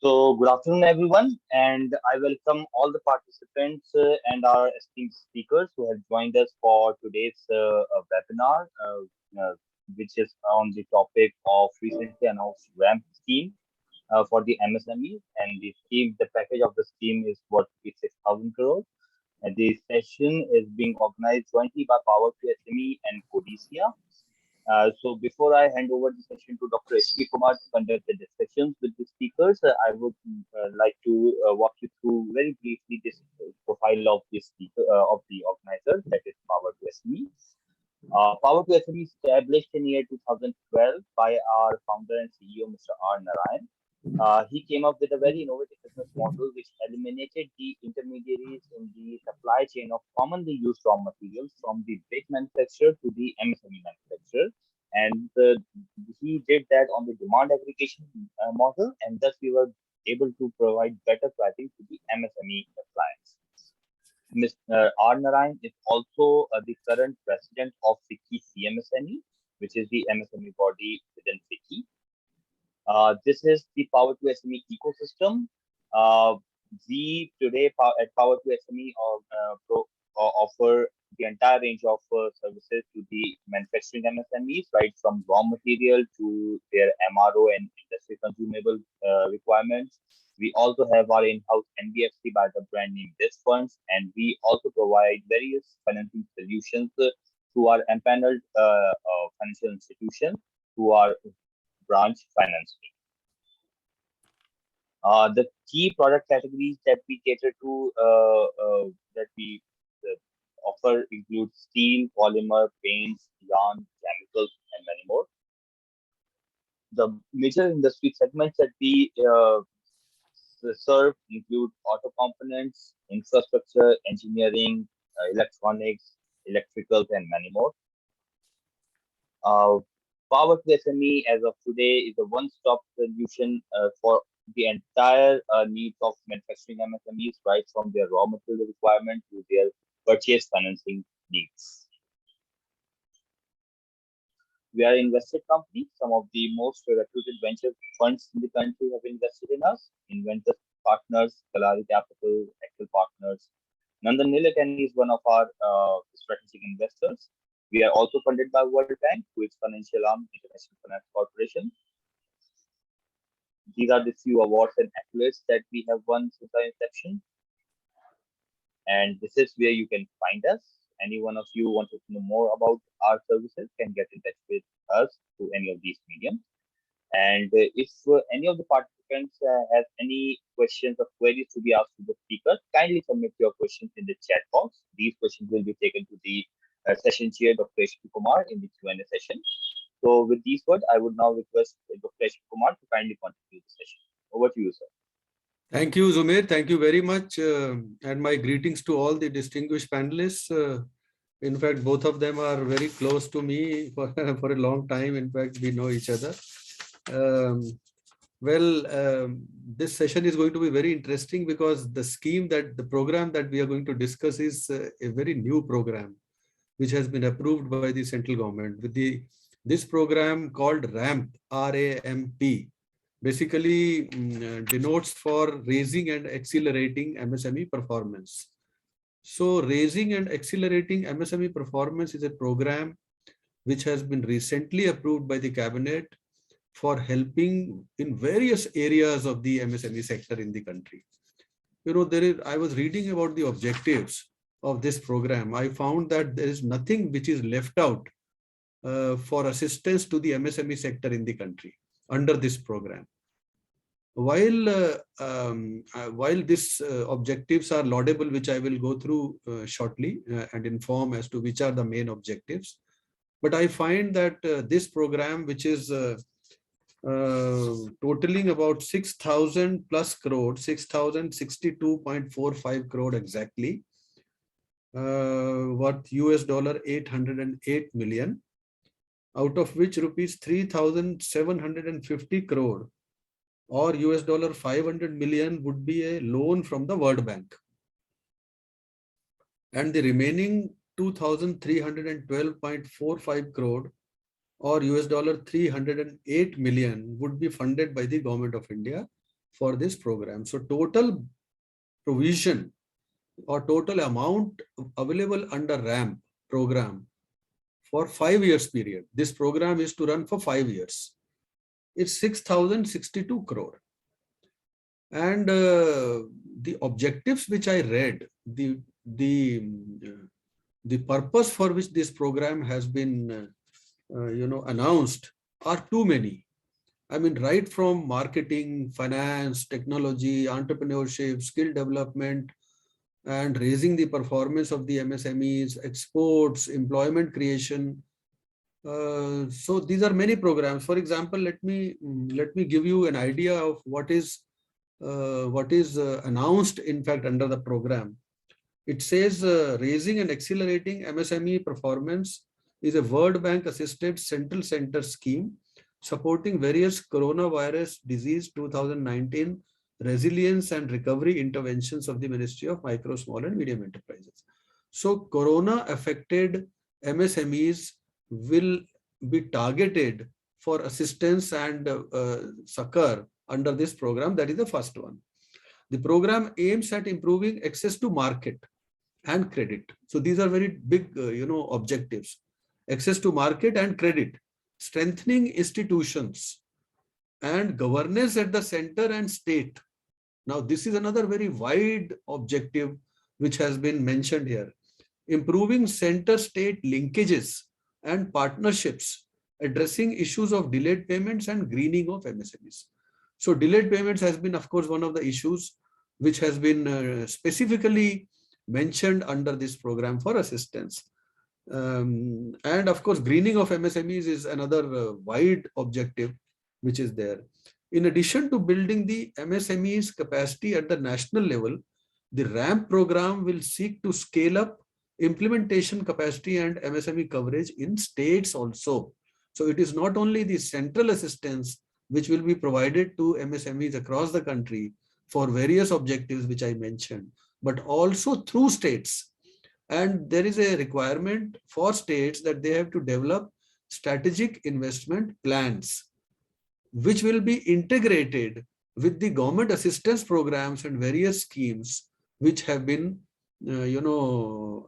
Good afternoon, everyone, and I welcome all the participants and our esteemed speakers who have joined us for today's webinar, which is on the topic of recently announced RAMP scheme for the MSMEs. And the package of the scheme is worth 6,000 crores. And the session is being organized jointly by Power to SME and Codicia. So before I hand over the session to Dr. H.P. Kumar to conduct the discussions with the speakers, I would like to walk you through very briefly this profile of the speaker of the organizer, that is Power to SME. Power to SME established in year 2012 by our founder and CEO, Mr. R. Narayan. He came up with a very innovative business model which eliminated the intermediaries in the supply chain of commonly used raw materials from the big manufacturer to the MSME manufacturer. And he did that on the demand aggregation model, and thus we were able to provide better pricing to the MSME clients. Mr. R. Narayan is also the current president of FICCI CMSME, which is the MSME body within FICCI. This is the Power to SME ecosystem. We today at Power to SME offer the entire range of services to the manufacturing MSMEs, right from raw material to their MRO and industry consumable requirements. We also have our in-house NBFC by the brand name This Funds, and we also provide various financing solutions to our empaneled financial institutions who are branch finance. The key product categories that we cater to, that we offer include steel, polymer, paints, yarn, chemicals, and many more. The major industry segments that we serve include auto components, infrastructure, engineering, electronics, electricals, and many more. Power to SME as of today is a one-stop solution for the entire needs of manufacturing MSMEs, right from their raw material requirement to their purchase financing needs. We are an invested company. Some of the most reputed venture funds in the country have invested in us. Inventus Partners, Kalari Capital, Excel Partners. Nandan Nilekani is one of our strategic investors. We are also funded by World Bank, through its financial arm, International Finance Corporation. These are the few awards and accolades that we have won since our inception. And this is where you can find us. Any one of you wanted to know more about our services can get in touch with us through any of these mediums. And if any of the participants have any questions or queries to be asked to the speaker, kindly submit your questions in the chat box. These questions will be taken to the session chair, Dr. H.P. Kumar, in the Q&A session. So with these words, I would now request Dr. H.P. Kumar to kindly contribute the session. Over to you, sir. Thank you, Zumair. Thank you very much. And my greetings to all the distinguished panelists. In fact, both of them are very close to me for a long time. In fact, we know each other. This session is going to be very interesting because the program that we are going to discuss is a very new program, which has been approved by the central government with this program called RAMP, R-A-M-P, basically denotes for raising and accelerating MSME performance. So raising and accelerating MSME performance is a program which has been recently approved by the cabinet for helping in various areas of the MSME sector in the country. You know, I was reading about the objectives of this program. I found that there is nothing which is left out for assistance to the MSME sector in the country under this program. While these objectives are laudable, which I will go through shortly and inform as to which are the main objectives, but I find that this program, which is totaling about 6,000 plus crore, 6,062.45 crore exactly, worth $808 million, out of which rupees 3,750 crore or $500 million would be a loan from the World Bank. And the remaining 2,312.45 crore or $308 million would be funded by the Government of India for this program. So total provision or total amount available under ramp program for 5 years period. This program is to run for 5 years. It's 6,062 crore. And the objectives which I read, the purpose for which this program has been announced are too many. I mean, right from marketing, finance, technology, entrepreneurship, skill development, and raising the performance of the MSMEs, exports, employment creation. So these are many programs. For example, let me give you an idea of what is announced, in fact, under the program. It says raising and accelerating MSME performance is a World Bank assisted central center scheme supporting various coronavirus disease 2019 resilience and recovery interventions of the Ministry of Micro, Small and Medium Enterprises. So corona affected MSMEs will be targeted for assistance and succor under this program. That is the first one. The program aims at improving access to market and credit. So these are very big, objectives. Access to market and credit, strengthening institutions and governance at the center and state. Now, this is another very wide objective which has been mentioned here. Improving center-state linkages and partnerships, addressing issues of delayed payments and greening of MSMEs. So delayed payments has been, of course, one of the issues which has been specifically mentioned under this program for assistance. And of course, greening of MSMEs is another wide objective which is there. In addition to building the MSMEs capacity at the national level, the RAMP program will seek to scale up implementation capacity and MSME coverage in states also. So it is not only the central assistance which will be provided to MSMEs across the country for various objectives which I mentioned, but also through states. And there is a requirement for states that they have to develop strategic investment plans, which will be integrated with the government assistance programs and various schemes which have been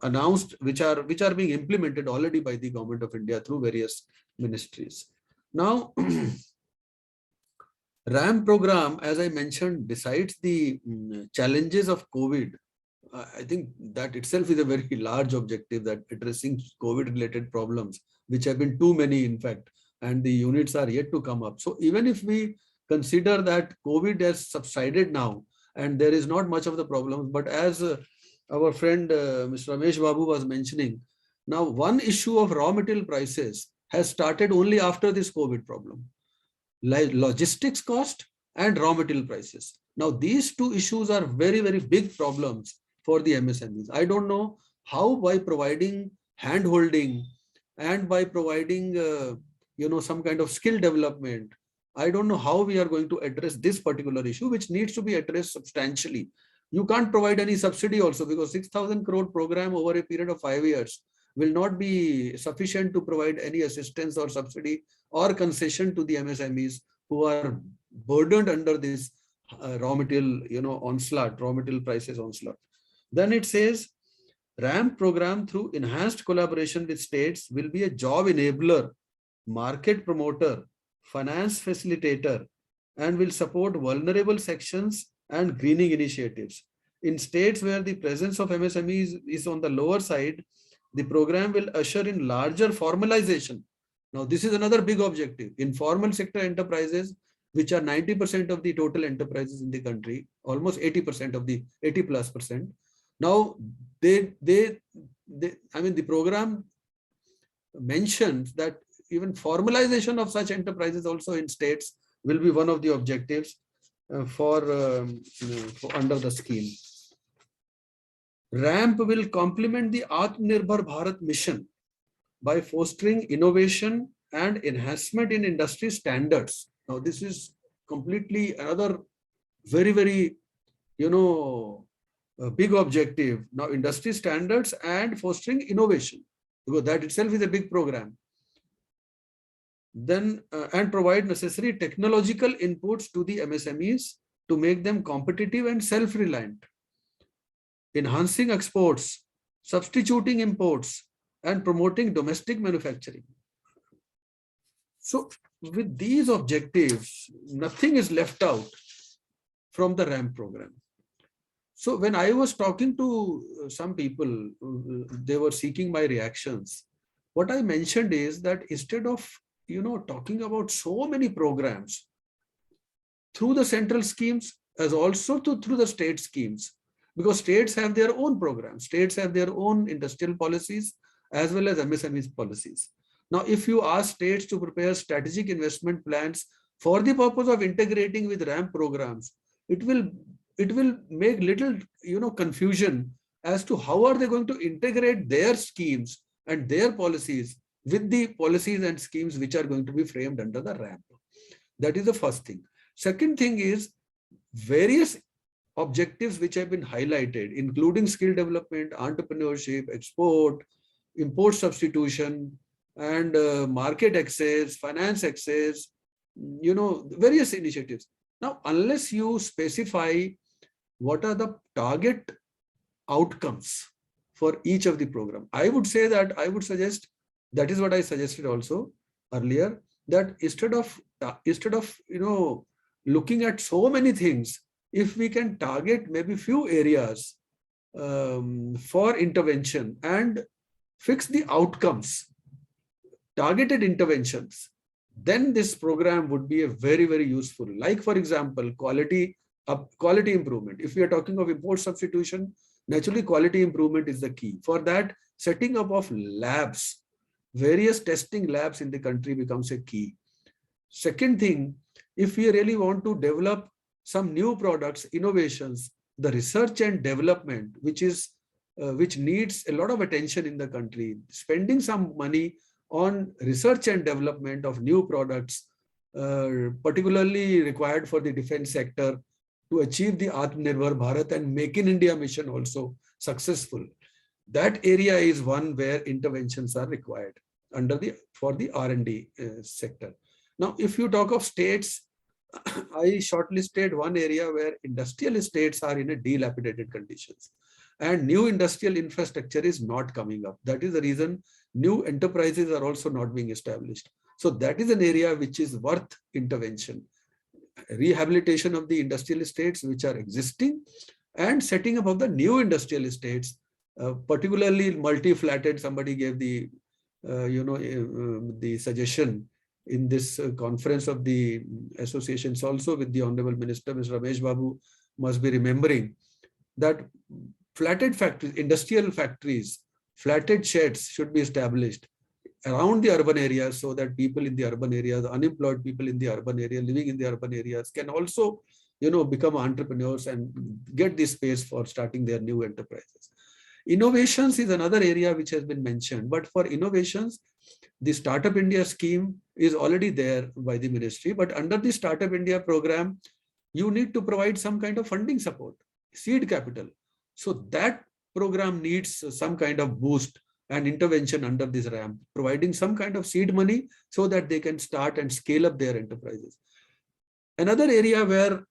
announced, which are being implemented already by the government of India through various ministries. Now, RAM program, as I mentioned, besides the challenges of COVID, I think that itself is a very large objective, that addressing COVID related problems, which have been too many, in fact, and the units are yet to come up. So even if we consider that COVID has subsided now and there is not much of the problems, but as our friend Mr. Ramesh Babu was mentioning, now one issue of raw material prices has started only after this COVID problem, like logistics cost and raw material prices. Now these two issues are very, very big problems for the MSMEs. I don't know how, by providing hand holding and by providing some kind of skill development, I don't know how we are going to address this particular issue, which needs to be addressed substantially. You can't provide any subsidy also, because 6,000 crore program over a period of 5 years will not be sufficient to provide any assistance or subsidy or concession to the MSMEs who are burdened under this raw material, onslaught, raw material prices onslaught. Then it says, RAMP program through enhanced collaboration with states will be a job enabler, market promoter, finance facilitator, and will support vulnerable sections and greening initiatives. In states where the presence of MSMEs is on the lower side, the program will usher in larger formalization. Now, this is another big objective. Informal sector enterprises, which are 90% of the total enterprises in the country, almost 80% of the 80+%. Now, the program mentions that even formalization of such enterprises also in states will be one of the objectives for under the scheme. RAMP will complement the Atmanirbhar Bharat mission by fostering innovation and enhancement in industry standards. Now, this is completely another very, very, big objective. Now, industry standards and fostering innovation, because that itself is a big program. Then, and provide necessary technological inputs to the MSMEs to make them competitive and self-reliant, enhancing exports, substituting imports, and promoting domestic manufacturing. So with these objectives, nothing is left out from the RAM program. So when I was talking to some people, they were seeking my reactions. What I mentioned is that instead of talking about so many programs through the central schemes as also through the state schemes, because states have their own programs, states have their own industrial policies as well as MSMEs policies. Now, if you ask states to prepare strategic investment plans for the purpose of integrating with RAM programs, it will make little confusion as to how are they going to integrate their schemes and their policies with the policies and schemes which are going to be framed under the RAM. That is the first thing. Second thing is various objectives which have been highlighted, including skill development, entrepreneurship, export, import substitution, and market access, finance access, various initiatives. Now, unless you specify what are the target outcomes for each of the program, I would suggest, that is what I suggested also earlier, that instead of looking at so many things, if we can target maybe few areas for intervention and fix the outcomes, targeted interventions, then this program would be a very, very useful. Like, for example, quality improvement. If we are talking of import substitution, naturally quality improvement is the key. For that, setting up of labs, various testing labs in the country becomes a key. Second thing, if we really want to develop some new products, innovations, the research and development, which needs a lot of attention in the country, spending some money on research and development of new products, particularly required for the defense sector to achieve the Atmanirbhar Bharat and Make in India mission also successful. That area is one where interventions are required for the R&D sector. Now, if you talk of states, I shortlisted one area where industrial estates are in a dilapidated conditions and new industrial infrastructure is not coming up. That is the reason new enterprises are also not being established. So that is an area which is worth intervention. Rehabilitation of the industrial estates which are existing and setting up of the new industrial estates, particularly multi-flatted. Somebody gave the suggestion in this conference of the associations also with the Honorable Minister, Mr. Ramesh Babu must be remembering that flatted factories, industrial factories, flatted sheds should be established around the urban areas so that people in the urban areas, unemployed people in the urban area, living in the urban areas can also, become entrepreneurs and get the space for starting their new enterprises. Innovations is another area which has been mentioned, but for innovations, the Startup India scheme is already there by the ministry, but under the Startup India program, you need to provide some kind of funding support, seed capital. So that program needs some kind of boost and intervention under this RAM, providing some kind of seed money so that they can start and scale up their enterprises. Another area where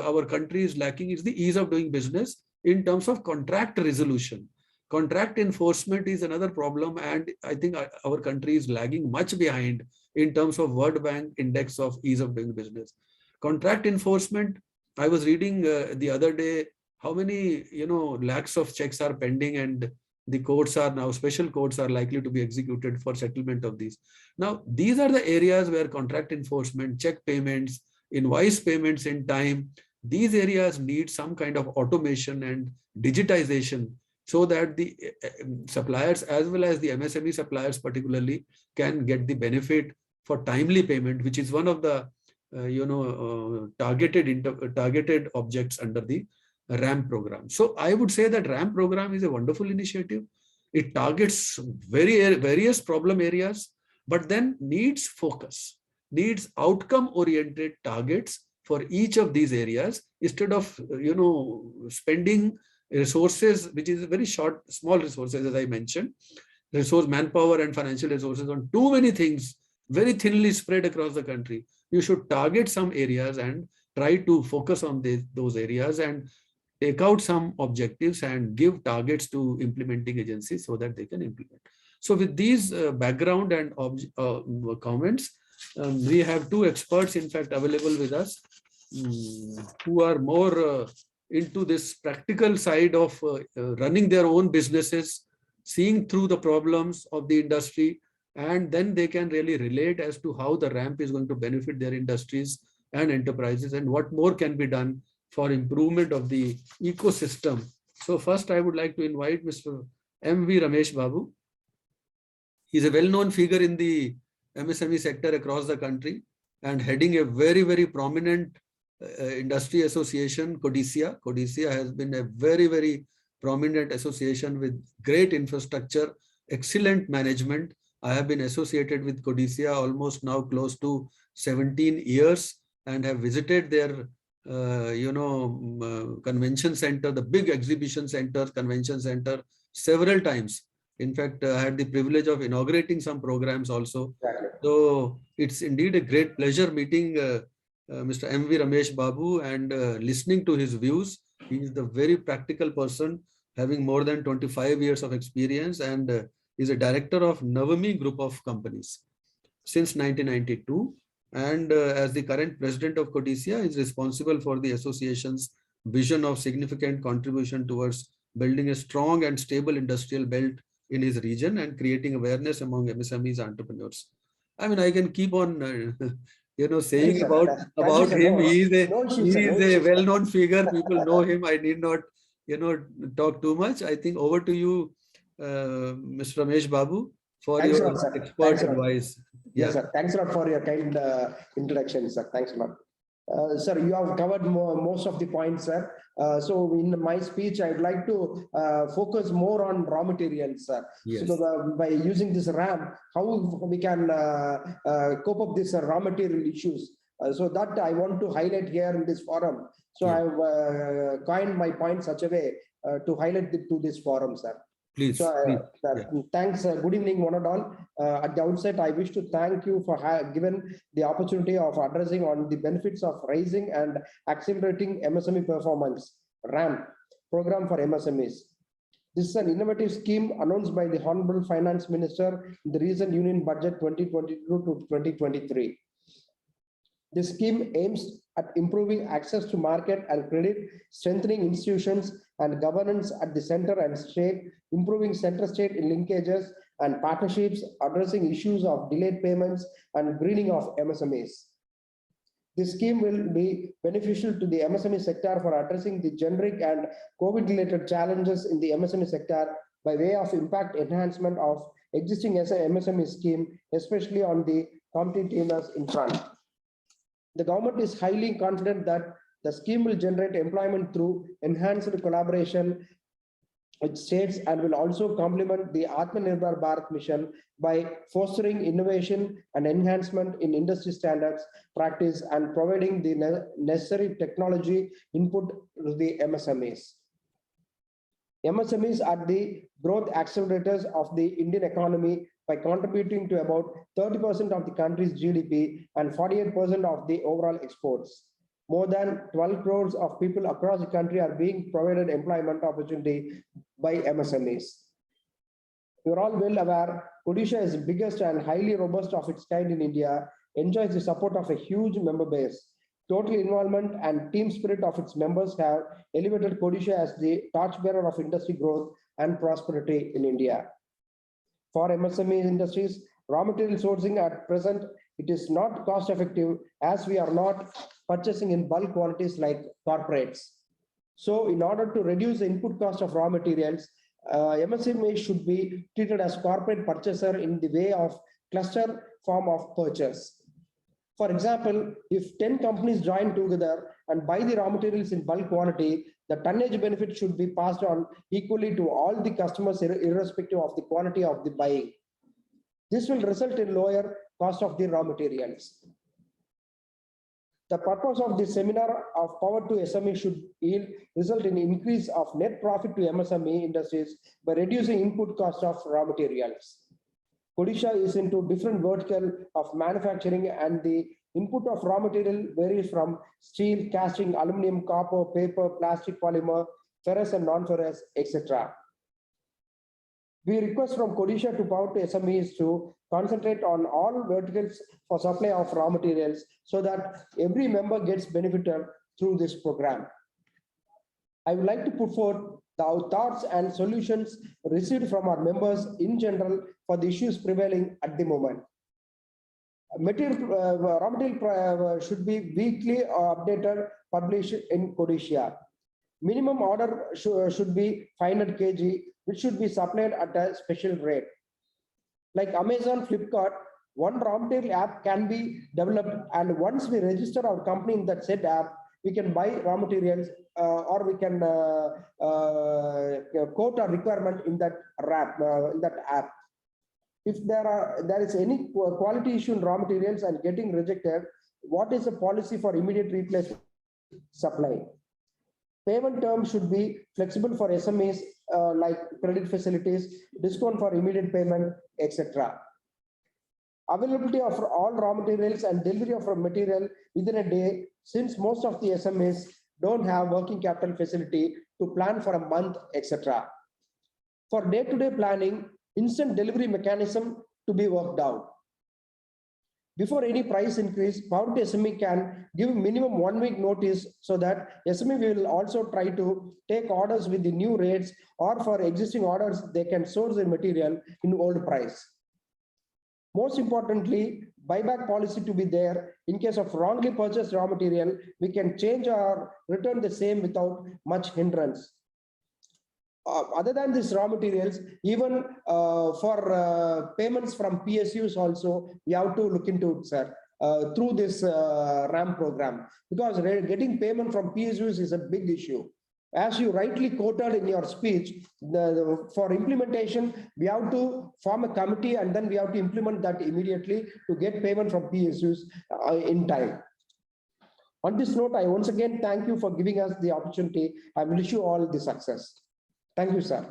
our country is lacking is the ease of doing business in terms of contract resolution. Contract enforcement is another problem, and I think our country is lagging much behind in terms of World Bank index of ease of doing business. Contract enforcement, I was reading the other day how many lakhs of checks are pending, and the courts are now, special courts are likely to be executed for settlement of these. Now, these are the areas where contract enforcement, check payments, invoice payments in time, these areas need some kind of automation and digitization so that the suppliers as well as the MSME suppliers particularly can get the benefit for timely payment, which is one of the targeted objects under the RAM program. So I would say that RAM program is a wonderful initiative. It targets various problem areas, but then needs focus, needs outcome-oriented targets for each of these areas instead of spending resources, which is very small resources, as I mentioned, manpower and financial resources on too many things, very thinly spread across the country. You should target some areas and try to focus on those areas and take out some objectives and give targets to implementing agencies so that they can implement. So with these background and comments, we have two experts, in fact, available with us, who are more into this practical side of running their own businesses, seeing through the problems of the industry, and then they can really relate as to how the ramp is going to benefit their industries and enterprises, and what more can be done for improvement of the ecosystem. So first, I would like to invite Mr. M.V. Ramesh Babu. He's a well-known figure in the MSME sector across the country and heading a very, very prominent industry association, CODICIA. CODICIA has been a very, very prominent association with great infrastructure, excellent management. I have been associated with CODICIA almost now close to 17 years and have visited their convention center, the big exhibition center, convention center, several times. In fact, I had the privilege of inaugurating some programs also. Exactly. So it's indeed a great pleasure meeting Mr. M.V. Ramesh Babu and listening to his views. He is the very practical person, having more than 25 years of experience, and is a director of Navami Group of Companies since 1992. And as the current president of CODICIA, is responsible for the association's vision of significant contribution towards building a strong and stable industrial belt in his region and creating awareness among MSMEs entrepreneurs. I mean, I can keep on, saying about him. He is a well-known figure. People know him. I need not, talk too much. I think over to you, Mr. Ramesh Babu, for Thanks your a lot, sir. expert advice. Yes, sir. Thanks a lot for your kind introduction, sir. Thanks a lot. Sir, you have covered most of the points, sir. So in my speech, I'd like to focus more on raw materials, sir. Yes. So by using this RAM, how we can cope up these raw material issues. So that I want to highlight here in this forum. So Yeah. I've coined my point such a way to highlight it to this forum, sir. Please. So, Yeah. thanks. Good evening, one and all. At the outset, I wish to thank you for given the opportunity of addressing on the benefits of raising and accelerating MSME performance, RAM, program for MSMEs. This is an innovative scheme announced by the Honorable Finance Minister in the recent Union Budget 2022 to 2023. This scheme aims at improving access to market and credit, strengthening institutions and governance at the center and state, improving center-state linkages and partnerships, addressing issues of delayed payments and greening of MSMEs. This scheme will be beneficial to the MSME sector for addressing the generic and COVID-related challenges in the MSME sector by way of impact enhancement of existing MSME scheme, especially on the competitiveness in front. The government is highly confident that the scheme will generate employment through enhanced collaboration with states and will also complement the Atmanirbhar Bharat mission by fostering innovation and enhancement in industry standards, practice, and providing the necessary technology input to the MSMEs. MSMEs are the growth accelerators of the Indian economy by contributing to about 30% of the country's GDP and 48% of the overall exports. More than 12 crores of people across the country are being provided employment opportunity by MSMEs. You're all well aware, CODICIA is the biggest and highly robust of its kind in India, enjoys the support of a huge member base. Total involvement and team spirit of its members have elevated CODICIA as the torchbearer of industry growth and prosperity in India. For MSME industries, raw material sourcing at present, it is not cost effective as we are not purchasing in bulk quantities like corporates. So in order to reduce the input cost of raw materials, MSME should be treated as corporate purchaser in the way of cluster form of purchase. For example, if 10 companies join together and buy the raw materials in bulk quantity, the tonnage benefit should be passed on equally to all the customers irrespective of the quantity of the buying. This will result in lower cost of the raw materials. The purpose of this seminar of Power to SME should result in increase of net profit to MSME industries by reducing input cost of raw materials. CODICIA is into different vertical of manufacturing and the Input of raw material varies from steel, casting, aluminum, copper, paper, plastic, polymer, ferrous and non-ferrous, etc. We request from Odisha to power to SMEs to concentrate on all verticals for supply of raw materials so that every member gets benefited through this program. I would like to put forth our thoughts and solutions received from our members in general for the issues prevailing at the moment. Raw material should be weekly updated, published in Odisha. Minimum order should be 500 kg, which should be supplied at a special rate. Like Amazon, Flipkart, one raw material app can be developed, and once we register our company in that said app, we can buy raw materials or we can quote our requirement in that app. If there is any quality issue in raw materials and getting rejected, what is the policy for immediate replacement supply? Payment terms should be flexible for SMEs like credit facilities, discount for immediate payment, etc. Availability of all raw materials and delivery of raw material within a day, since most of the SMEs don't have working capital facility to plan for a month, etc. For day-to-day planning, instant delivery mechanism to be worked out. Before any price increase, power to SME can give minimum 1 week notice so that SME will also try to take orders with the new rates, or for existing orders, they can source the material in old price. Most importantly, buyback policy to be there. In case of wrongly purchased raw material, we can change or return the same without much hindrance. Other than these raw materials, even for payments from PSUs also, we have to look into it, sir, through this RAM program, because getting payment from PSUs is a big issue. As you rightly quoted in your speech, for implementation, we have to form a committee and then we have to implement that immediately to get payment from PSUs in time. On this note, I once again thank you for giving us the opportunity. I wish you all the success. Thank you, sir.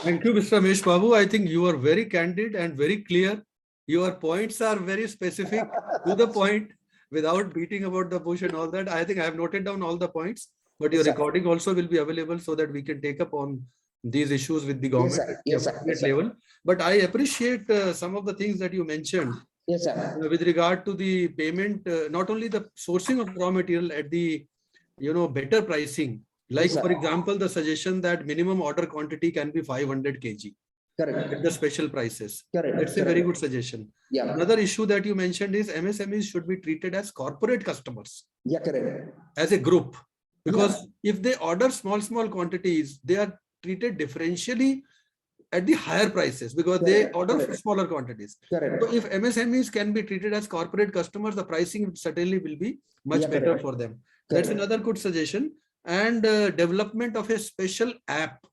Thank you, Mr. Ramesh Babu. I think you are very candid and very clear. Your points are very specific to the point without beating about the bush and all that. I think I have noted down all the points, but your recording also will be available so that we can take up on these issues with the government Yes, at the level. But I appreciate some of the things that you mentioned. Yes, sir. With regard to the payment, not only the sourcing of raw material at the better pricing. Like, for example, the suggestion that minimum order quantity can be 500 kg. Correct. At the special prices. Correct. That's a very good suggestion. Yeah. Another issue that you mentioned is MSMEs should be treated as corporate customers. Yeah, correct. As a group. Because if they order small quantities, they are treated differentially at the higher prices because they order for smaller quantities. Correct. So if MSMEs can be treated as corporate customers, the pricing certainly will be much better for them. That's another good suggestion. And development of a special app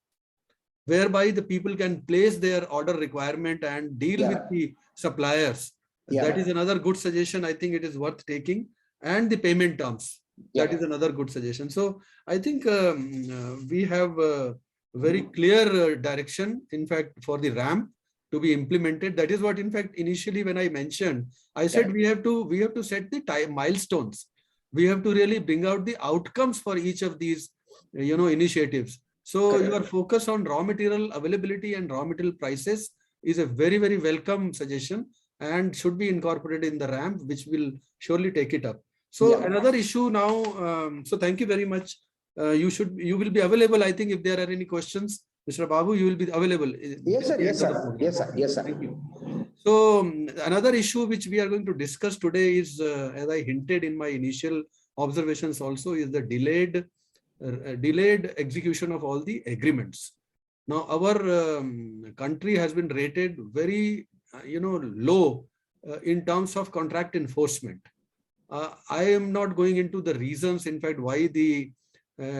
whereby the people can place their order requirement and deal with the suppliers. That is another good suggestion. I think it is worth taking. And the payment terms. That is another good suggestion. So I think we have a very clear direction, in fact, for the RAM to be implemented. That is what, in fact, initially when I mentioned, I said we have to set the milestones. We have to really bring out the outcomes for each of these, initiatives. So your focus on raw material availability and raw material prices is a very, very welcome suggestion and should be incorporated in the RAM, which will surely take it up. So another issue now. So thank you very much. You will be available. I think if there are any questions, Mr. Babu, you will be available. Yes, sir. Yes, sir. Yes, sir. Yes, sir. Thank you. So another issue which we are going to discuss today is, as I hinted in my initial observations also, is the delayed execution of all the agreements. Now, our country has been rated very, low in terms of contract enforcement. I am not going into the reasons, in fact, why the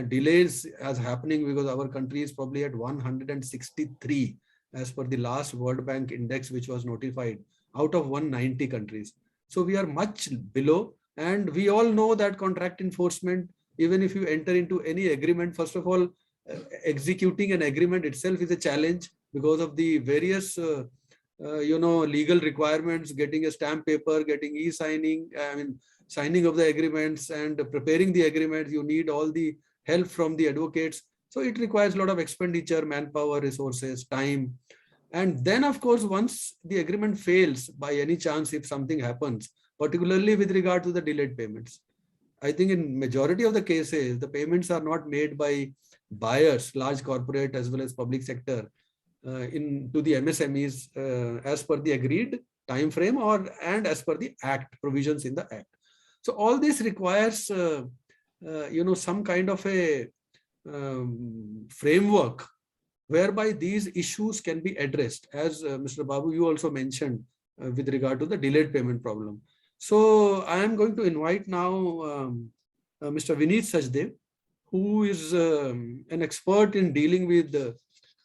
delays is happening, because our country is probably at 163 as per the last World Bank index, which was notified out of 190 countries. So we are much below, and we all know that contract enforcement, even if you enter into any agreement, first of all, executing an agreement itself is a challenge because of the various legal requirements, getting a stamp paper, getting e-signing, signing of the agreements and preparing the agreements. You need all the help from the advocates. So it requires a lot of expenditure, manpower, resources, time. And then, of course, once the agreement fails by any chance, if something happens, particularly with regard to the delayed payments, I think in majority of the cases, the payments are not made by buyers, large corporate as well as public sector, to the MSMEs as per the agreed time frame and as per the act provisions in the act. So all this requires some kind of a framework whereby these issues can be addressed, as Mr. Babu, you also mentioned with regard to the delayed payment problem. So I am going to invite now Mr. Vineet Sajdev, who is an expert in dealing with,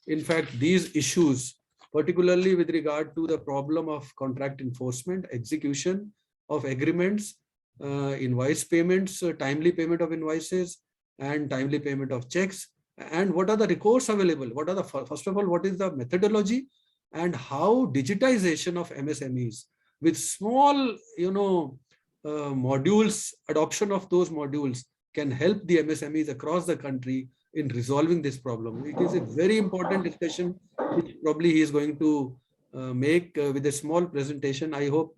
in fact, these issues, particularly with regard to the problem of contract enforcement, execution of agreements, invoice payments, timely payment of invoices, and timely payment of checks, and what are the recourse available? What are the, first of all, what is the methodology and how digitization of MSMEs with small, modules, adoption of those modules can help the MSMEs across the country in resolving this problem. It is a very important discussion, which probably he is going to make with a small presentation. I hope,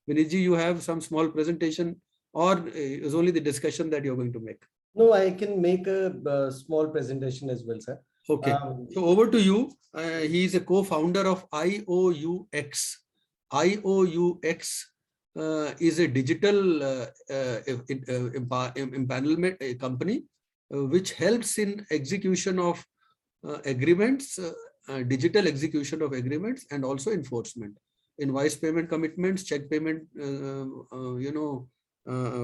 Viniji, you have some small presentation, or is only the discussion that you're going to make? No, I can make a small presentation as well, sir. Okay, so over to you. He is a co-founder of IOUX. IOUX is a digital empanelment company which helps in execution of agreements, digital execution of agreements, and also enforcement, invoice payment commitments, check payment,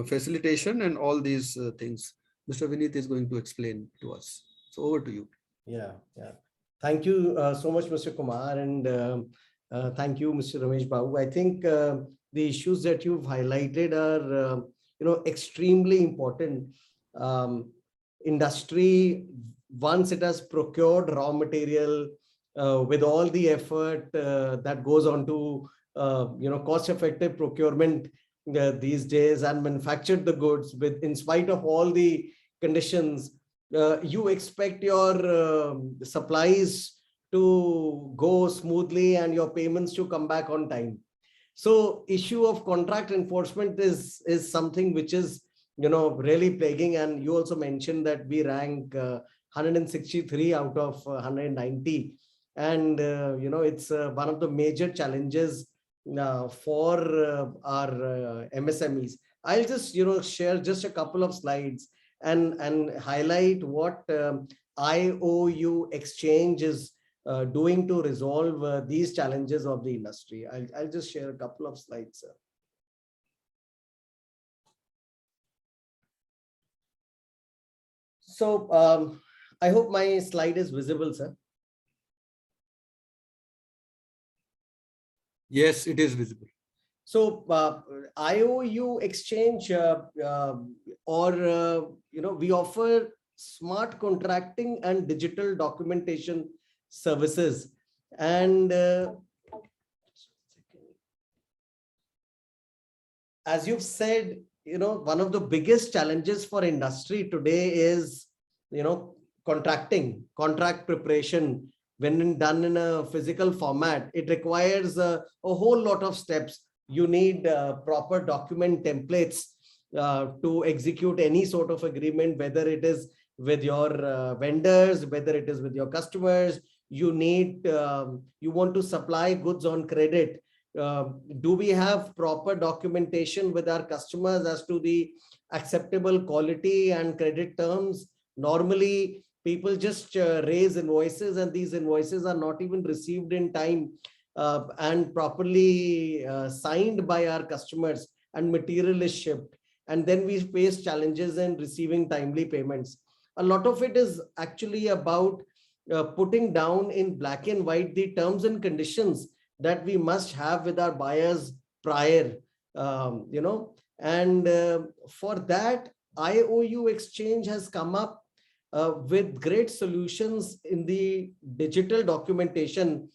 facilitation, and all these things. Mr. Vineet is going to explain to us. So over to you. Yeah. Thank you so much, Mr. Kumar, and thank you, Mr. Ramesh Babu. I think the issues that you've highlighted are, extremely important. Industry, once it has procured raw material with all the effort that goes on to, cost-effective procurement these days, and manufactured the goods with, in spite of all the conditions, you expect your supplies to go smoothly and your payments to come back on time. So issue of contract enforcement is something which is, really plaguing. And you also mentioned that we rank 163 out of 190. And, it's one of the major challenges for our MSMEs. I'll just, share just a couple of slides and highlight what IOU Exchange is doing to resolve these challenges of the industry. I'll just share a couple of slides, sir. So I hope my slide is visible, sir. Yes, it is visible. So IOU Exchange, we offer smart contracting and digital documentation services. And as you've said, one of the biggest challenges for industry today is, contract preparation. When done in a physical format, it requires a whole lot of steps. You need proper document templates to execute any sort of agreement, whether it is with your vendors, whether it is with your customers. You need, you want to supply goods on credit. Do we have proper documentation with our customers as to the acceptable quality and credit terms? Normally, people just raise invoices, and these invoices are not even received in time and properly signed by our customers, and material is shipped. And then we face challenges in receiving timely payments. A lot of it is actually about putting down in black and white the terms and conditions that we must have with our buyers prior, and for that, IOU Exchange has come up with great solutions in the digital documentation.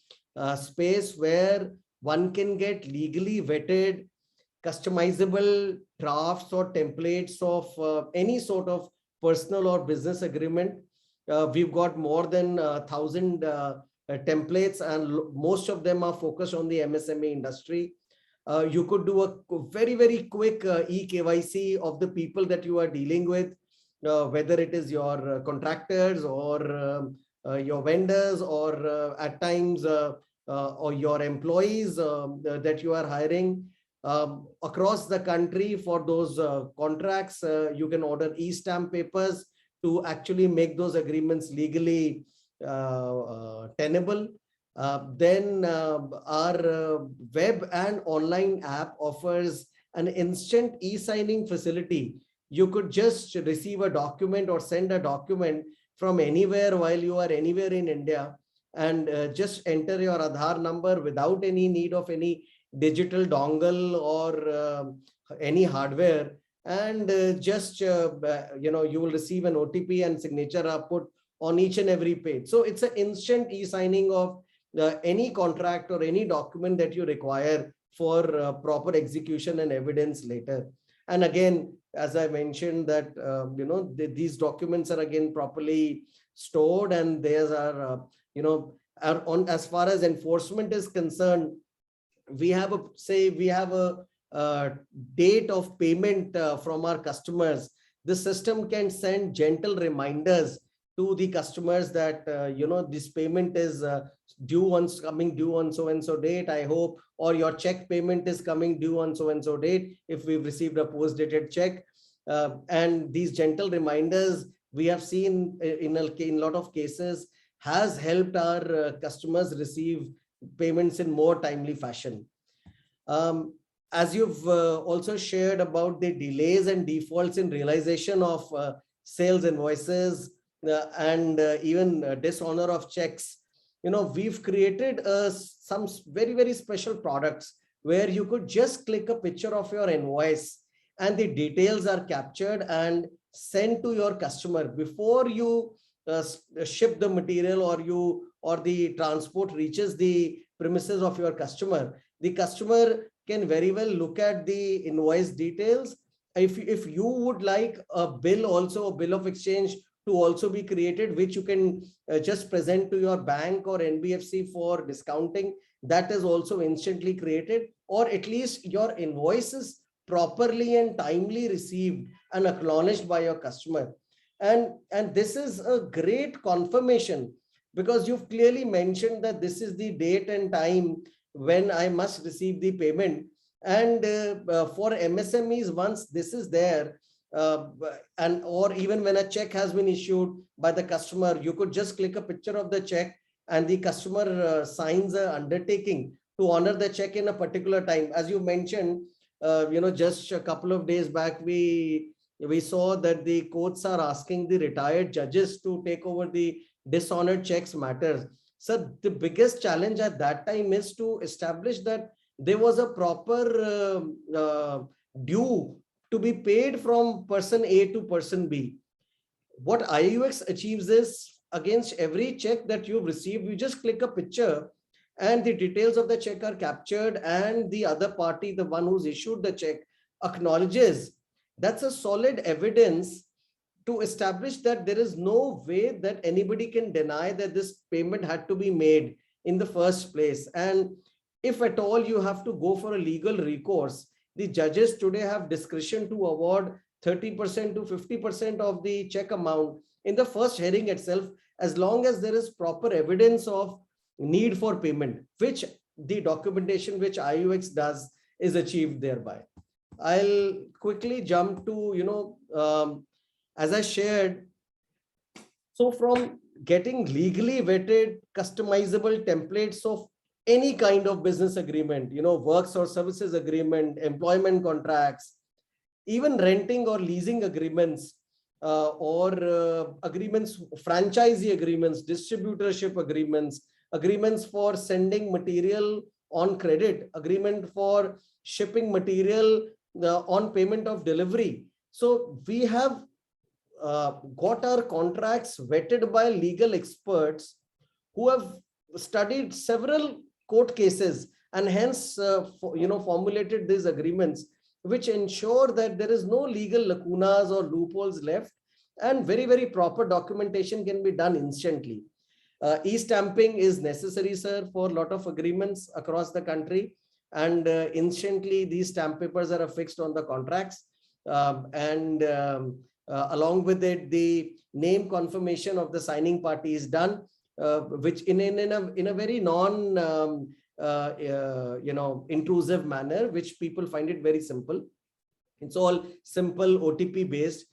space where one can get legally vetted, customizable drafts or templates of any sort of personal or business agreement. We've got more than 1,000 templates, and most of them are focused on the MSME industry. You could do a very, very quick e-KYC of the people that you are dealing with, whether it is your contractors or your vendors, or at times or your employees that you are hiring. Across the country for those contracts, you can order e-stamp papers to actually make those agreements legally tenable. Then our web and online app offers an instant e-signing facility. You could just receive a document or send a document from anywhere while you are anywhere in India, and just enter your Aadhaar number without any need of any digital dongle or any hardware, and you will receive an OTP and signature are put on each and every page. So it's an instant e-signing of any contract or any document that you require for proper execution and evidence later. And again, as I mentioned, that these documents are again properly stored, and theirs are on, as far as enforcement is concerned, we have a date of payment from our customers. The system can send gentle reminders to the customers that this payment is coming due on so and so date, I hope, or your check payment is coming due on so and so date if we've received a post dated check. And these gentle reminders, we have seen in a lot of cases, has helped our customers receive payments in more timely fashion. As you've also shared about the delays and defaults in realization of sales invoices and even dishonor of checks, we've created some very, very special products where you could just click a picture of your invoice and the details are captured and sent to your customer before you ship the material, or the transport reaches the premises of your customer. The customer can very well look at the invoice details. If you would like a bill, also a bill of exchange to also be created, which you can just present to your bank or NBFC for discounting, that is also instantly created, or at least your invoice is properly and timely received and acknowledged by your customer. And this is a great confirmation, because you've clearly mentioned that this is the date and time when I must receive the payment. And for MSMEs, once this is there, or even when a check has been issued by the customer, you could just click a picture of the check and the customer signs an undertaking to honor the check in a particular time. As you mentioned, just a couple of days back, we saw that the courts are asking the retired judges to take over the dishonored checks matters. So the biggest challenge at that time is to establish that there was a proper due to be paid from person A to person B. What IUX achieves is, against every check that you've received, you just click a picture and the details of the check are captured, and the other party, the one who's issued the check, acknowledges. That's a solid evidence to establish that there is no way that anybody can deny that this payment had to be made in the first place. And if at all you have to go for a legal recourse, the judges today have discretion to award 30% to 50% of the check amount in the first hearing itself, as long as there is proper evidence of need for payment, which the documentation which IUX does is achieved thereby. I'll quickly jump to, as I shared, so from getting legally vetted, customizable templates of any kind of business agreement, works or services agreement, employment contracts, even renting or leasing agreements, or agreements, franchisee agreements, distributorship agreements, agreements for sending material on credit, agreement for shipping material on payment of delivery. So we have got our contracts vetted by legal experts who have studied several court cases, and hence, formulated these agreements, which ensure that there is no legal lacunas or loopholes left, and very, very proper documentation can be done instantly. E-stamping is necessary, sir, for a lot of agreements across the country, and instantly these stamp papers are affixed on the contracts, along with it, the name confirmation of the signing party is done, which in a very non intrusive manner, which people find it very simple. It's all simple OTP based.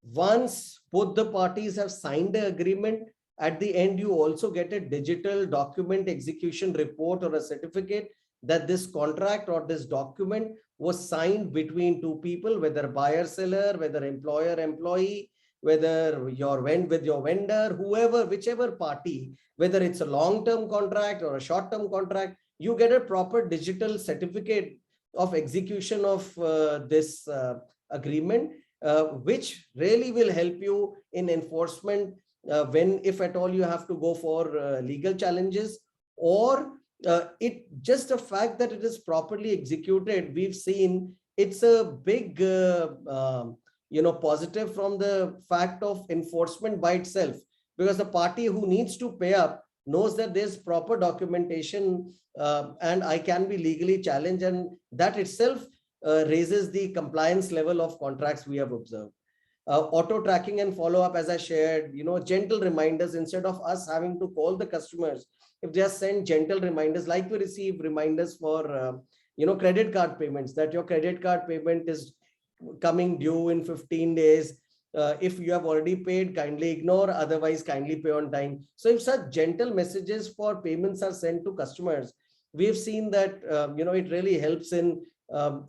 Once both the parties have signed the agreement, at the end, you also get a digital document execution report or a certificate that this contract or this document was signed between two people, whether buyer, seller, whether employer, employee, whether you're with your vendor, whoever, whichever party, whether it's a long-term contract or a short-term contract, you get a proper digital certificate of execution of this agreement, which really will help you in enforcement when, if at all, you have to go for legal challenges, or it just the fact that it is properly executed. We've seen it's a big positive from the fact of enforcement by itself, because the party who needs to pay up knows that there's proper documentation and I can be legally challenged, and that itself raises the compliance level of contracts we have observed. Auto tracking and follow up, as I shared, gentle reminders instead of us having to call the customers. If they send gentle reminders, like we receive reminders for credit card payments, that your credit card payment is coming due in 15 days. If you have already paid, kindly ignore, otherwise kindly pay on time. So if such gentle messages for payments are sent to customers, we've seen that it really helps in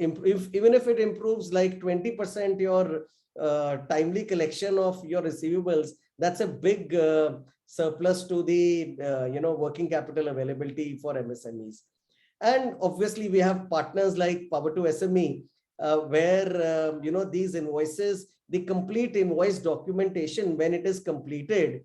even if it improves like 20% your timely collection of your receivables, that's a big surplus to the working capital availability for MSMEs. And obviously we have partners like Power to SME, where these invoices, the complete invoice documentation, when it is completed,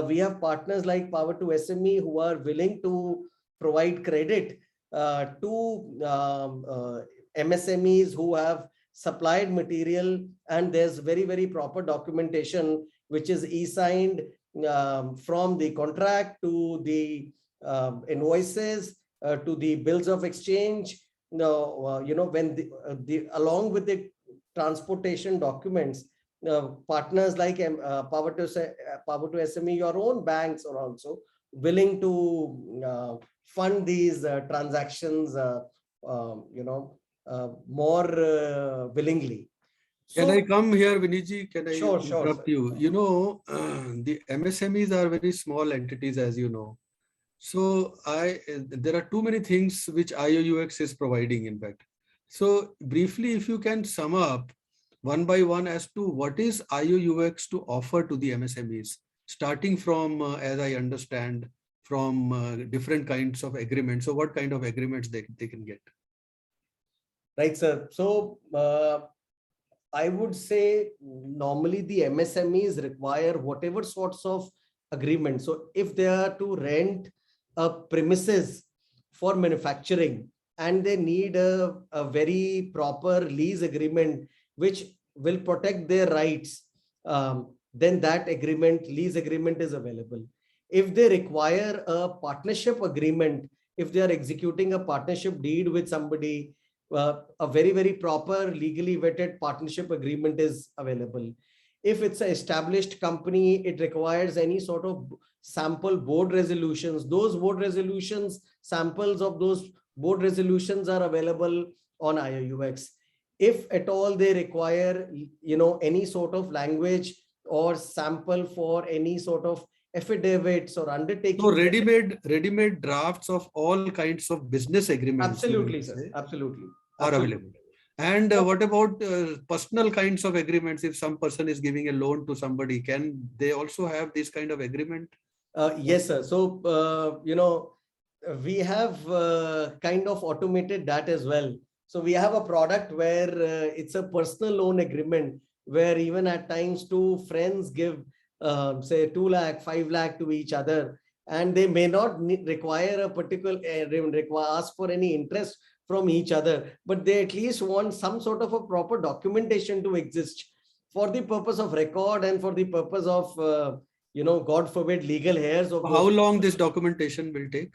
we have partners like Power to SME who are willing to provide credit to MSMEs who have supplied material, and there's very, very proper documentation which is e-signed from the contract to the invoices to the bills of exchange. When along with the transportation documents, partners like Power to SME, your own banks are also willing to fund these transactions more willingly. Can I come here, Viniji? Can I Sure, interrupt you? The MSMEs are very small entities, as you know. So there are too many things which IOUX is providing, in fact. So briefly, if you can sum up one by one as to what is IOUX to offer to the MSMEs, starting from, as I understand, from different kinds of agreements. So what kind of agreements they can get? Right, sir. So I would say normally the MSMEs require whatever sorts of agreement. So if they are to rent a premises for manufacturing and they need a very proper lease agreement which will protect their rights, then that lease agreement is available. If they require a partnership agreement, if they are executing a partnership deed with somebody, a very, very proper legally vetted partnership agreement is available. If it's an established company, it requires any sort of sample board resolutions. Those board resolutions, samples of those board resolutions are available on IOUX. If at all they require, any sort of language or sample for any sort of affidavits or undertakings. So ready-made drafts of all kinds of business agreements. Absolutely, sir. Absolutely. Are available. And what about personal kinds of agreements? If some person is giving a loan to somebody, can they also have this kind of agreement? Yes, sir. So, we have kind of automated that as well. So we have a product where it's a personal loan agreement, where even at times two friends give, say 2 lakh, 5 lakh to each other. and they may not require a particular ask for any interest from each other, but they at least want some sort of a proper documentation to exist for the purpose of record and for the purpose of God forbid, legal hairs of How those. long this documentation will take?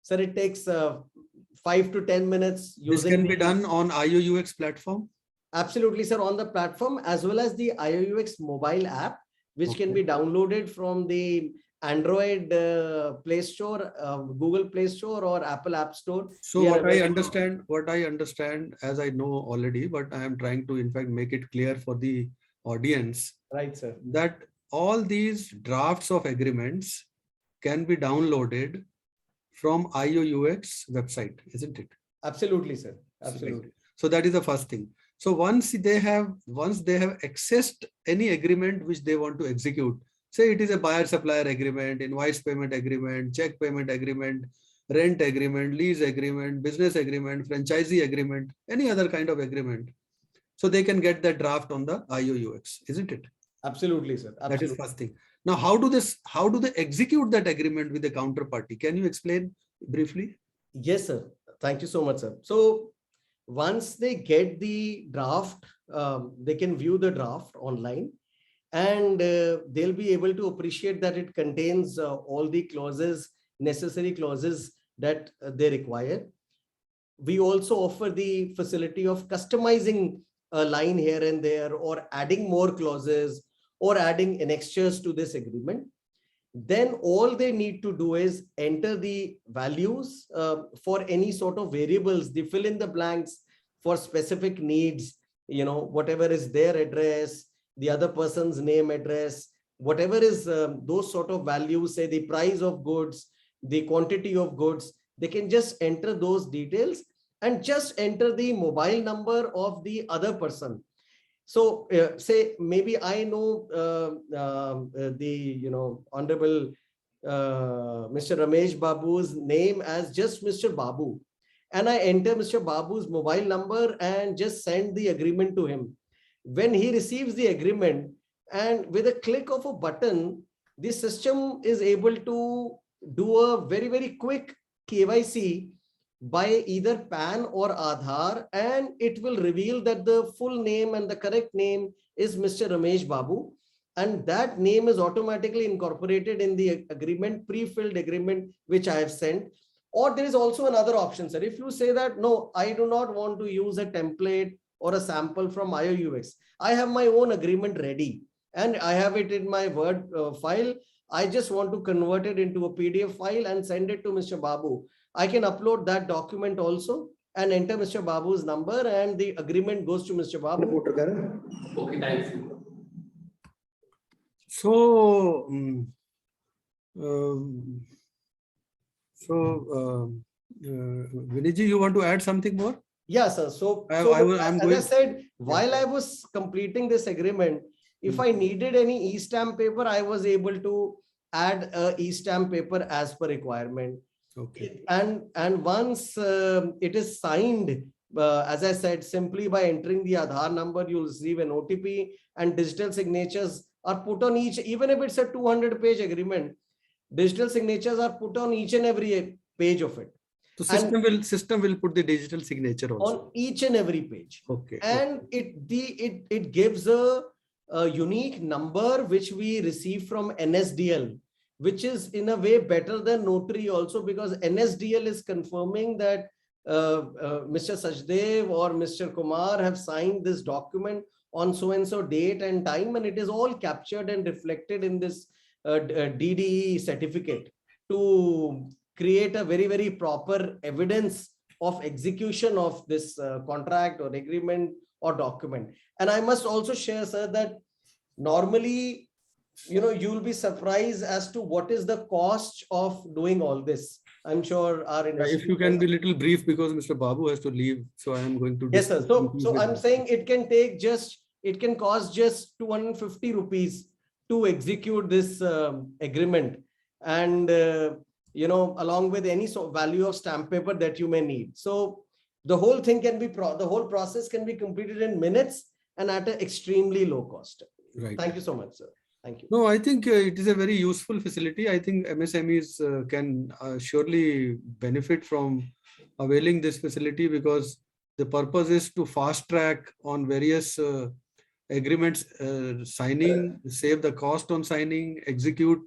Sir, it takes 5 to 10 minutes. This can be done on IOUX platform? Absolutely, sir, on the platform, as well as the IOUX mobile app, which can be downloaded from the Android Play Store, Google Play Store, or Apple App Store. So what I understand, as I know already, but I am trying to in fact make it clear for the audience. Right, sir. That all these drafts of agreements can be downloaded from IOUX website, isn't it? Absolutely, sir. Absolutely. So that is the first thing. So once they have accessed any agreement which they want to execute, say it is a buyer supplier agreement, invoice payment agreement, check payment agreement, rent agreement, lease agreement, business agreement, franchisee agreement, any other kind of agreement. So they can get that draft on the IOUX, isn't it? Absolutely, sir. Absolutely. That is first thing. Now, how do they execute that agreement with the counterparty? Can you explain briefly? Yes, sir. Thank you so much, sir. So once they get the draft, they can view the draft online, and they'll be able to appreciate that it contains all the clauses, necessary clauses that they require. We also offer the facility of customizing a line here and there, or adding more clauses, or adding annexures to this agreement. Then all they need to do is enter the values for any sort of variables. They fill in the blanks for specific needs, whatever is their address, the other person's name, address, whatever is those sort of values, say the price of goods, the quantity of goods. They can just enter those details and just enter the mobile number of the other person. So say maybe I know the Honorable Mr. Ramesh Babu's name as just Mr. Babu, and I enter Mr. Babu's mobile number and just send the agreement to him. When he receives the agreement, and with a click of a button, the system is able to do a very, very quick KYC by either PAN or Aadhaar, and it will reveal that the full name and the correct name is Mr. Ramesh Babu, and that name is automatically incorporated in the agreement, pre-filled agreement, which I have sent. Or there is also another option, sir. If you say that, no, I do not want to use a template or a sample from IOUX, I have my own agreement ready, and I have it in my Word file. I just want to convert it into a PDF file and send it to Mr. Babu. I can upload that document also and enter Mr. Babu's number, and the agreement goes to Mr. Babu. Okay, thanks. So, Viniji, you want to add something more? Yes, sir. So, as I said, while I was completing this agreement, if I needed any e-stamp paper, I was able to add a e-stamp paper as per requirement. Okay. And once it is signed, as I said, simply by entering the Aadhaar number, you'll receive an OTP, and digital signatures are put on each, even if it's a 200-page agreement, digital signatures are put on each and every page of it. So system will put the digital signature also on each and every page. Okay. And it gives a unique number which we receive from NSDL, which is in a way better than notary also, because NSDL is confirming that Mr. Sachdev or Mr. Kumar have signed this document on so-and-so date and time, and it is all captured and reflected in this DDE certificate to create a very, very proper evidence of execution of this contract or agreement or document. And I must also share, sir, that normally, you'll be surprised as to what is the cost of doing all this. I'm sure our industry. If you can be a little brief, because Mr. Babu has to leave, so I am going to. Yes, sir. So I'm saying it can cost just 250 rupees to execute this agreement, and along with any value of stamp paper that you may need. So the whole thing can be the whole process can be completed in minutes and at an extremely low cost. Right. Thank you so much, sir. Thank you. No, I think it is a very useful facility. I think MSMEs can surely benefit from availing this facility, because the purpose is to fast track on various agreements signing, save the cost on signing, execute,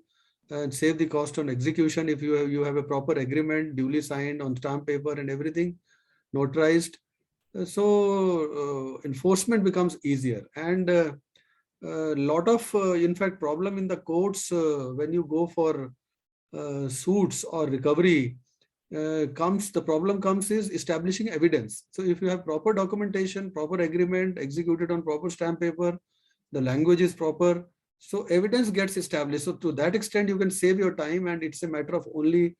and save the cost on execution. If you have a proper agreement duly signed on stamp paper and everything notarized, so enforcement becomes easier. And a lot of in fact problem in the courts when you go for suits or recovery the problem comes is establishing evidence. So if you have proper documentation, proper agreement executed on proper stamp paper, the language is proper, so evidence gets established. So to that extent you can save your time, and it's a matter of only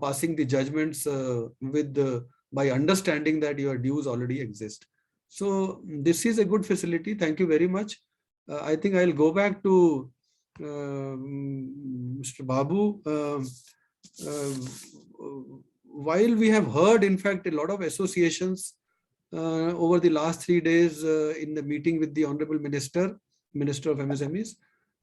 passing the judgments with the by understanding that your dues already exist. So this is a good facility. Thank you very much. I think I'll go back to Mr. Babu. While we have heard, in fact, a lot of associations over the last 3 days in the meeting with the Honorable Minister of MSMEs,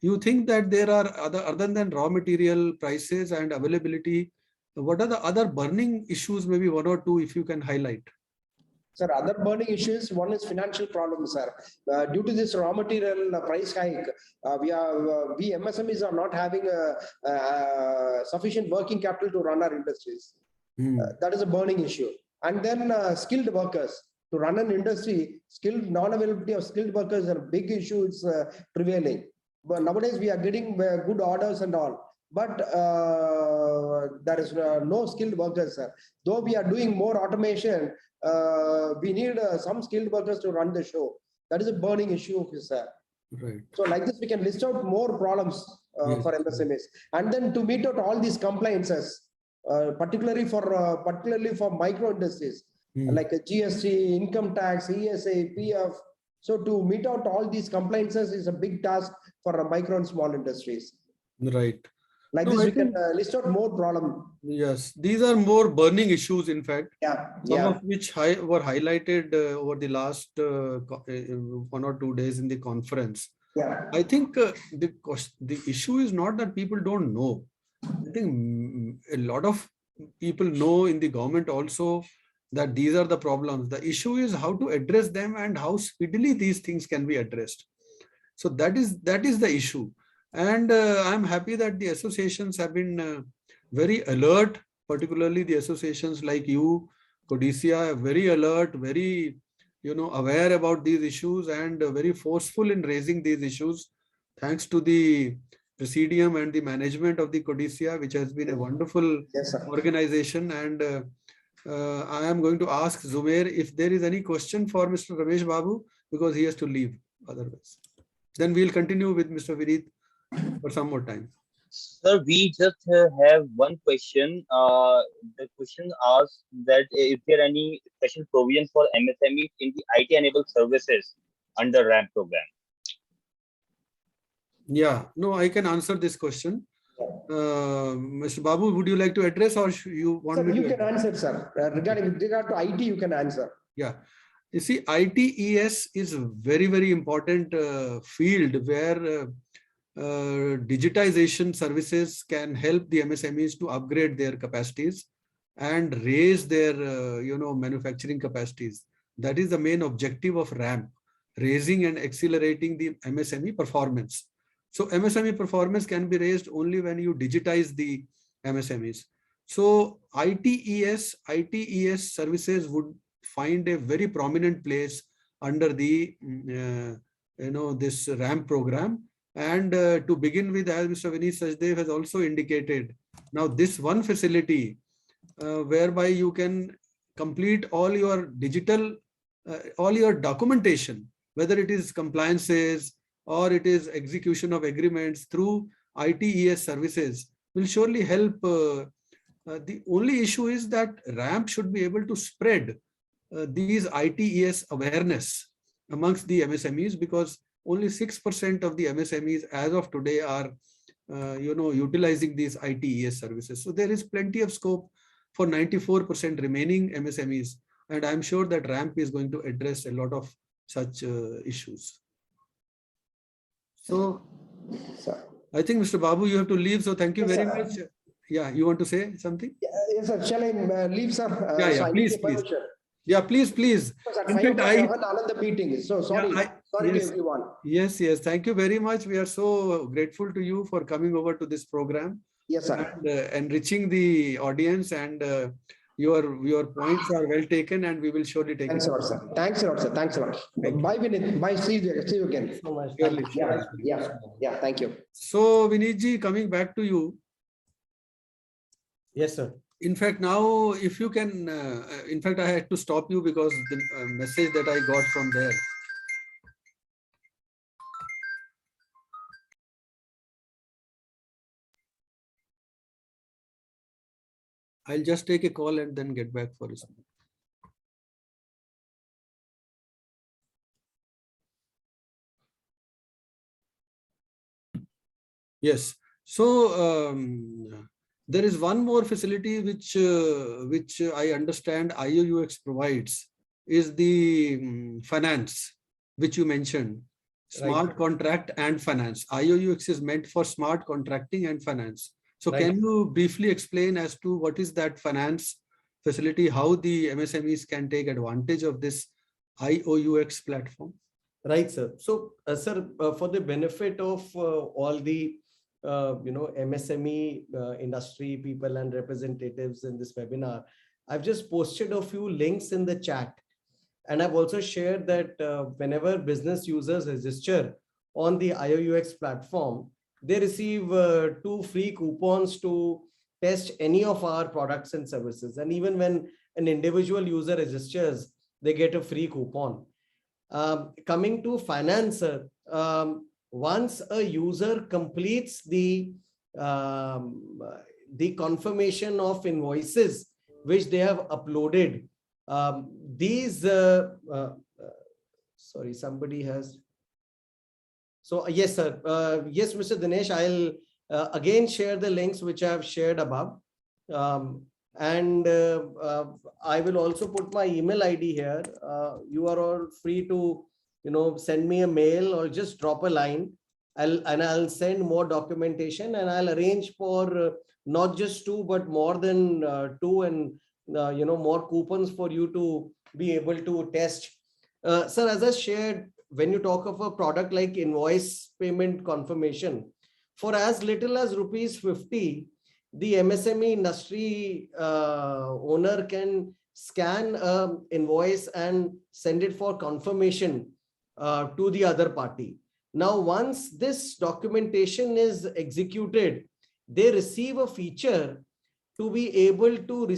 you think that there are other than raw material prices and availability, what are the other burning issues, maybe one or two, if you can highlight? Sir, other burning issues, one is financial problems, sir. Due to this raw material price hike, we MSMEs are not having sufficient working capital to run our industries. That is a burning issue. And then skilled workers. To run an industry, non-availability of skilled workers is a big issue. It's prevailing. But nowadays we are getting good orders and all. But there is no skilled workers, sir. Though we are doing more automation, we need some skilled workers to run the show. That is a burning issue, sir. Right. So like this, we can list out more problems Yes. for MSMEs. And then to meet out all these compliances, particularly for micro industries, like a GST, income tax, ESA, PF. So to meet out all these compliances is a big task for micro and small industries. Right. Like No, this, I we think, can list out more problems. yes, these are more burning issues, in fact. Yeah. Some Yeah. of which were highlighted over the last 1 or 2 days in the conference. Yeah. I think the issue is not that people don't know. I think a lot of people know in the government also that these are the problems. The issue is how to address them and how speedily these things can be addressed. So that is the issue. And I'm happy that the associations have been very alert, particularly the associations like you, Codicia, very alert, very aware about these issues, and very forceful in raising these issues. Thanks to the Presidium and the management of the Codicia, which has been a wonderful organization. And I am going to ask Zumair if there is any question for Mr. Ramesh Babu, because he has to leave otherwise. Then we'll continue with Mr. Vineet for some more time. Sir, we just have one question. The question asks that is there any special provision for MSMEs in the IT-enabled services under RAM program? Yeah, no, I can answer this question. Mr. Babu, would you like to address, or you want Sir, me to? You can answer, sir. With regard to IT, you can answer. Yeah. You see, ITES is a very, very important field where digitization services can help the MSMEs to upgrade their capacities and raise their manufacturing capacities. That is the main objective of RAM, raising and accelerating the MSME performance. So MSME performance can be raised only when you digitize the MSMEs. So ITES services would find a very prominent place under the this RAM program. And to begin with, as Mr. Vineet Sachdev has also indicated, now this one facility whereby you can complete all your digital, all your documentation, whether it is compliances or it is execution of agreements through ITES services, will surely help. The only issue is that RAM should be able to spread these ITES awareness amongst the MSMEs, because only 6% of the MSMEs as of today are utilizing these ITES services. So there is plenty of scope for 94% remaining MSMEs, and I'm sure that RAMP is going to address a lot of such issues. So Sir. I think Mr. Babu, you have to leave. So thank you Yes, very sir. much. Yeah, you want to say something? Yes, sir. Shall I leave, sir? Yeah, So yeah, I need please, your please. permission. Yeah, please, please. Because at In 5 fact, o'clock, I have another meeting. So sorry. Sorry to yes, everyone. yes, yes. Thank you very much. We are so grateful to you for coming over to this program. Yes, sir. And enriching the audience, and your points are well taken, and we will surely take Thanks it. a lot, sir. Thanks a lot, sir. Thanks a lot. Bye, Vinith. Bye. See you again. Thank you so much. Surely, Yeah, surely. yeah. Thank you. So, Vinitji, coming back to you. Yes, sir. In fact, now, if you can, in fact, I had to stop you because the message that I got from there. I'll just take a call and then get back for this. Yes. So there is one more facility which I understand IOUX provides, is the finance, which you mentioned, smart Right. contract and finance. IOUX is meant for smart contracting and finance. So Right. can you briefly explain as to what is that finance facility, how the MSMEs can take advantage of this IOUX platform? Right, sir. So, sir, for the benefit of all the MSME industry people and representatives in this webinar, I've just posted a few links in the chat, and I've also shared that whenever business users register on the IOUX platform, they receive 2 free coupons to test any of our products and services. And even when an individual user registers, they get a free coupon. Coming to financer, once a user completes the confirmation of invoices which they have uploaded, sorry, somebody has. So yes, sir. Yes, Mr. Dinesh, I'll again share the links which I have shared above. And I will also put my email ID here. You are all free to, send me a mail or just drop a line. I'll send more documentation, and I'll arrange for not just 2, but more than 2, and more coupons for you to be able to test. Sir, as I shared, when you talk of a product like invoice payment confirmation, for as little as ₹50, the MSME industry owner can scan an invoice and send it for confirmation to the other party. Now, once this documentation is executed, they receive a feature to be able to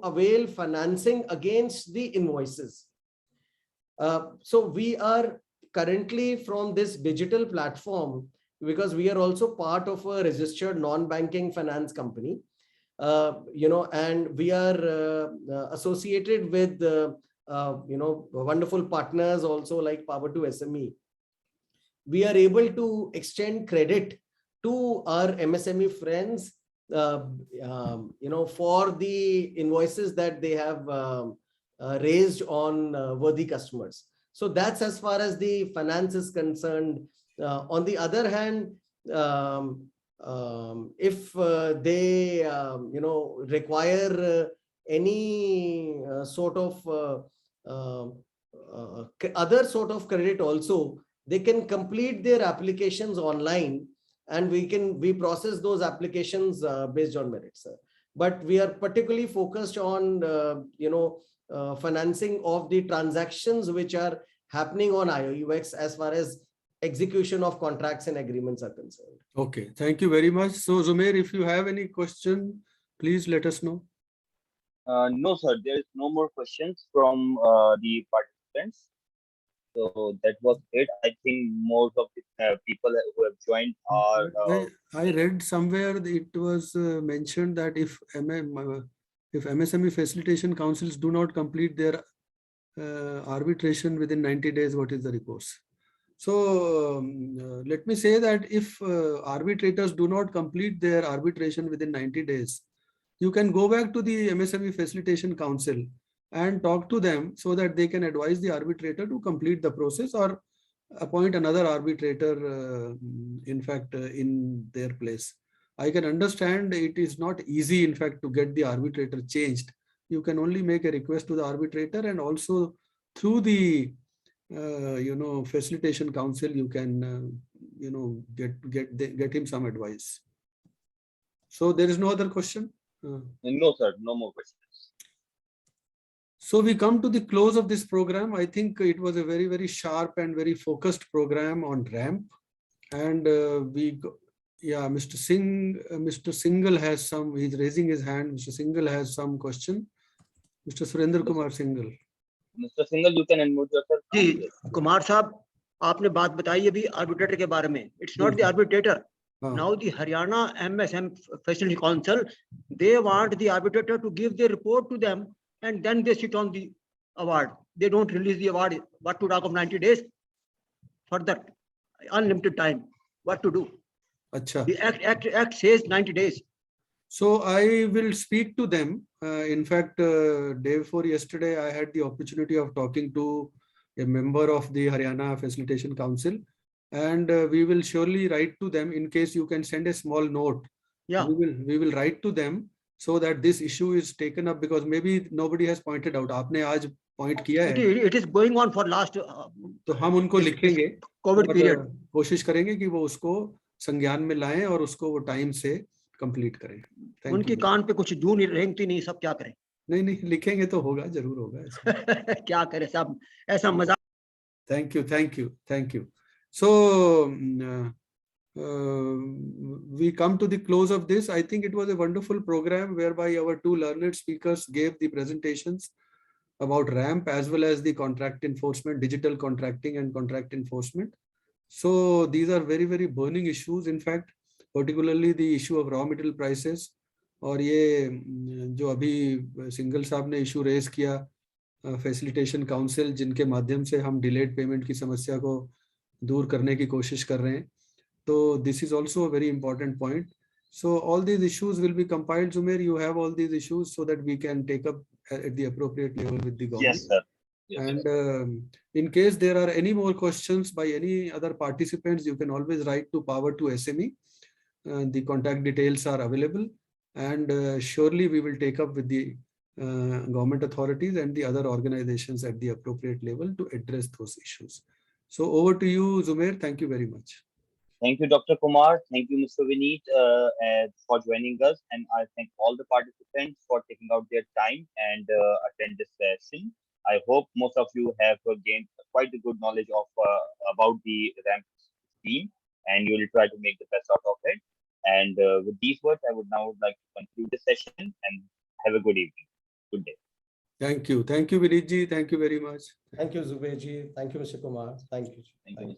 avail financing against the invoices. So we are currently from this digital platform, because we are also part of a registered non-banking finance company, and we are associated with wonderful partners also like Power to SME. We are able to extend credit to our MSME friends, for the invoices that they have raised on worthy customers. So that's as far as the finance is concerned. On the other hand, if they require any sort of other sort of credit also, they can complete their applications online, and we process those applications based on merit, sir. But we are particularly focused on financing of the transactions which are happening on IOUX as far as execution of contracts and agreements are concerned. Okay, thank you very much. So Zumair, if you have any question, please let us know. No, sir, there is no more questions from the participants. So that was it. I think most of the people who have joined are. I read somewhere it was mentioned that if MSME facilitation councils do not complete their arbitration within 90 days, what is the recourse? So let me say that if arbitrators do not complete their arbitration within 90 days, you can go back to the MSME Facilitation Council and talk to them so that they can advise the arbitrator to complete the process, or appoint another arbitrator, in fact, in their place. I can understand it is not easy, in fact, to get the arbitrator changed. You can only make a request to the arbitrator, and also through the facilitation council, you can get him some advice. So there is no other question. No, sir, no more questions. So we come to the close of this program. I think it was a very, very sharp and very focused program on ramp. And Mr. Singh, Mr. Singhal has some, he's raising his hand. Mr. Singhal has some question. Mr. Surendra Kumar Singhal. Mr. Singhal, you can unmute yourself. जी कुमार साहब, आपने बात बताई अभी arbitrator के बारे में. It's not the arbitrator. Now the Haryana MSM Facility Council, they want the arbitrator to give the report to them, and then they sit on the award. They don't release the award. What to talk of 90 days? For that unlimited time, what to do? Achha. The act says 90 days. So I will speak to them. In fact, day before yesterday, I had the opportunity of talking to a member of the Haryana Facilitation Council, and we will surely write to them. In case you can send a small note, yeah, we will write to them so that this issue is taken up, because maybe nobody has pointed out. आपने आज point किया है. It is going on for last. तो हम उनको लिखेंगे. COVID period. कोशिश करेंगे कि वो उसको संज्ञान में लाएं और उसको वो टाइम से कंप्लीट करें. उनकी कान पे कुछ जू नहीं रेंगती नहीं, सब क्या करें. नहीं लिखेंगे तो होगा, जरूर होगा. क्या करें सब, ऐसा मजा. Thank you. So we come to the close of this. I think it was a wonderful program whereby our two learned speakers gave the presentations about RAMP as well as the contract enforcement, digital contracting and contract enforcement. So these are very, very burning issues. In fact, particularly the issue of raw material prices. और ये जो अभी single साहब ने issue raise किया facilitation council, जिनके माध्यम से हम डिलेड पेमेंट की समस्या को दूर करने की कोशिश कर रहे हैं, तो this is also a very important point. So all these issues will be compiled. Zumair, you have all these issues so that we can take up at the appropriate level with the government. Yes, sir. Yes, and in case there are any more questions by any other participants, you can always write to Power to SME. The contact details are available, and surely we will take up with the government authorities and the other organizations at the appropriate level to address those issues. So over to you, Zumair. Thank you very much. Thank you, Dr. Kumar. Thank you, Mr. Vineet, for joining us. And I thank all the participants for taking out their time and attend this session. I hope most of you have gained quite a good knowledge of about the RAMP scheme, and you will try to make the best out of it. And with these words, I would now like to conclude the session and have a good evening. Good day. Thank you. Thank you, Vineet ji. Thank you very much. Thank you, Zubair ji. Thank you, Mr. Kumar. Thank you. Thank you.